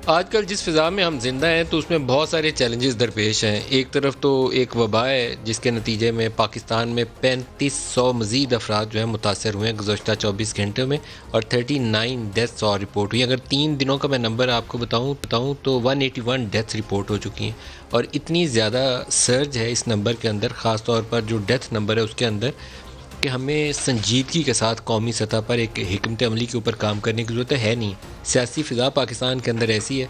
آج کل جس فضا میں ہم زندہ ہیں تو اس میں بہت سارے چیلنجز درپیش ہیں. ایک طرف تو ایک وبا ہے جس کے نتیجے میں پاکستان میں 3500 مزید افراد جو ہیں متاثر ہوئے ہیں گزشتہ 24 گھنٹوں میں، اور 39 ڈیتھس اور رپورٹ ہوئی. اگر 3 دنوں کا میں نمبر آپ کو بتاؤں تو 181 ڈیتھس رپورٹ ہو چکی ہیں، اور اتنی زیادہ سرج ہے اس نمبر کے اندر، خاص طور پر جو ڈیتھ نمبر ہے اس کے اندر، کہ ہمیں سنجیدگی کے ساتھ قومی سطح پر ایک حکمت عملی کے اوپر کام کرنے کی ضرورت ہے نہیں. سیاسی فضا پاکستان کے اندر ایسی ہے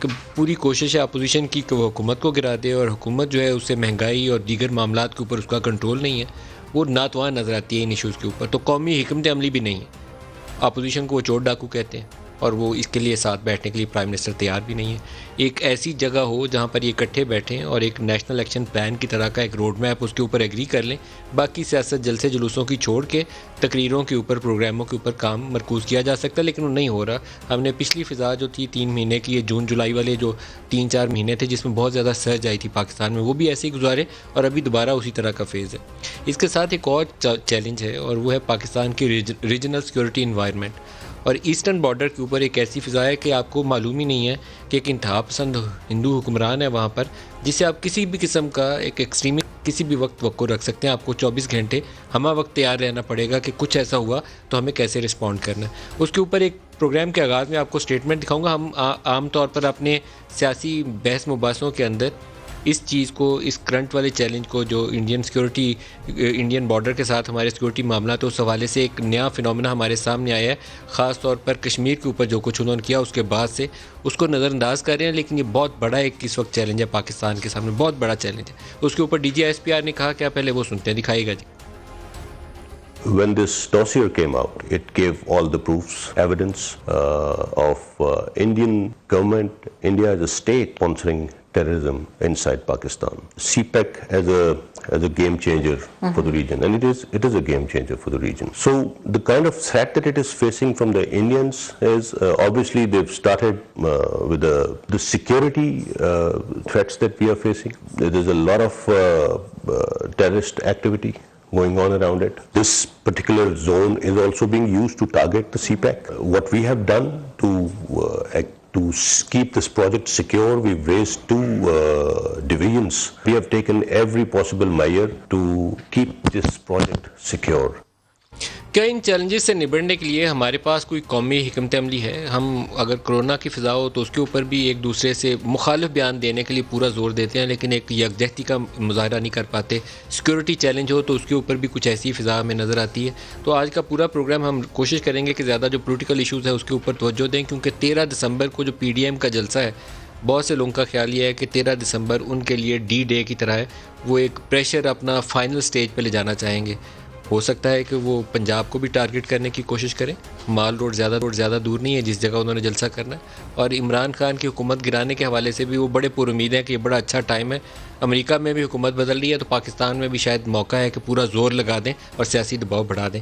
کہ پوری کوشش ہے اپوزیشن کی کہ وہ حکومت کو گرا دے، اور حکومت جو ہے اسے مہنگائی اور دیگر معاملات کے اوپر اس کا کنٹرول نہیں ہے، وہ ناتوان نظر آتی ہے ان ایشوز کے اوپر. تو قومی حکمت عملی بھی نہیں ہے. اپوزیشن کو وہ چور ڈاکو کہتے ہیں، اور وہ اس کے لیے ساتھ بیٹھنے کے لیے پرائم منسٹر تیار بھی نہیں ہے. ایک ایسی جگہ ہو جہاں پر یہ اکٹھے بیٹھیں اور ایک نیشنل ایکشن پلان کی طرح کا ایک روڈ میپ اس کے اوپر ایگری کر لیں. باقی سیاست جلسے جلوسوں کی چھوڑ کے تقریروں کے اوپر، پروگراموں کے اوپر کام مرکوز کیا جا سکتا ہے، لیکن وہ نہیں ہو رہا. ہم نے پچھلی فضا جو تھی 3 مہینے کی، یہ جون جولائی والے جو 3-4 مہینے تھے جس میں بہت زیادہ سرج آئی تھی پاکستان میں، وہ بھی ایسے ہی گزارے، اور ابھی دوبارہ اسی طرح کا فیز ہے. اس کے ساتھ ایک اور چیلنج ہے، اور وہ ہے پاکستان کی ریجنل سیکورٹی انوائرمنٹ. اور ایسٹرن بارڈر کے اوپر ایک ایسی فضا ہے کہ آپ کو معلوم ہی نہیں ہے کہ ایک انتہا پسند ہندو حکمران ہے وہاں پر، جس سے آپ کسی بھی قسم کا ایک ایکسٹریمی کسی بھی وقت توقع رکھ سکتے ہیں. آپ کو 24 گھنٹے ہمہ وقت تیار رہنا پڑے گا کہ کچھ ایسا ہوا تو ہمیں کیسے رسپونڈ کرنا ہے. اس کے اوپر ایک پروگرام کے آغاز میں آپ کو اسٹیٹمنٹ دکھاؤں گا. ہم عام طور پر اپنے سیاسی بحث مباحثوں کے اندر اس چیز کو، اس کرنٹ والے چیلنج کو جو انڈین بارڈر کے ساتھ ہمارے سیکورٹی معاملات، اس حوالے سے ایک نیا فنومنا ہمارے سامنے آیا ہے، خاص طور پر کشمیر کے اوپر جو کچھ انہوں نے کیا اس کے بعد سے اس کو نظر انداز کر رہے ہیں. لیکن یہ بہت بڑا ایک اس وقت چیلنج ہے پاکستان کے سامنے، بہت بڑا چیلنج ہے. اس کے اوپر DGISPR نے کہا کیا، پہلے وہ سنتے ہیں، دکھائیے گا جی. When this dossier came out, it gave all the proofs, evidence of Indian government, India as a state sponsoring terrorism inside Pakistan. CPEC as a game changer for the region, and it is a game changer for the region. So the kind of threat that it is facing from the Indians is obviously they've started with the security threats that we are facing. There is a lot of terrorist activity going on around it. This particular zone is also being used to target the CPEC. What we have done to keep this project secure, we've raised 2 divisions. We have taken every possible measure to keep this project secure. کیا ان challenges سے نبڑنے کے لیے ہمارے پاس کوئی قومی حکمت عملی ہے؟ ہم اگر کرونا کی فضا ہو تو اس کے اوپر بھی ایک دوسرے سے مخالف بیان دینے کے لیے پورا زور دیتے ہیں، لیکن ایک یکجہتی کا مظاہرہ نہیں کر پاتے. سیکورٹی چیلنج ہو تو اس کے اوپر بھی کچھ ایسی فضا ہمیں نظر آتی ہے. تو آج کا پورا پروگرام ہم کوشش کریں گے کہ زیادہ جو پولیٹیکل ایشوز ہیں اس کے اوپر توجہ دیں، کیونکہ 13 دسمبر کو جو PDM کا جلسہ ہے، بہت سے لوگوں کا خیال یہ ہے کہ 13 دسمبر ان کے لیے ڈے کی طرح ہے. وہ ایک پریشر اپنا فائنل سٹیج پہ لے جانا چاہیں گے. ہو سکتا ہے کہ وہ پنجاب کو بھی ٹارگٹ کرنے کی کوشش کریں. مال روڈ زیادہ دور نہیں ہے جس جگہ انہوں نے جلسہ کرنا ہے. اور عمران خان کی حکومت گرانے کے حوالے سے بھی وہ بڑے پر امید ہیں کہ یہ بڑا اچھا ٹائم ہے. امریکہ میں بھی حکومت بدل رہی ہے، تو پاکستان میں بھی شاید موقع ہے کہ پورا زور لگا دیں اور سیاسی دباؤ بڑھا دیں.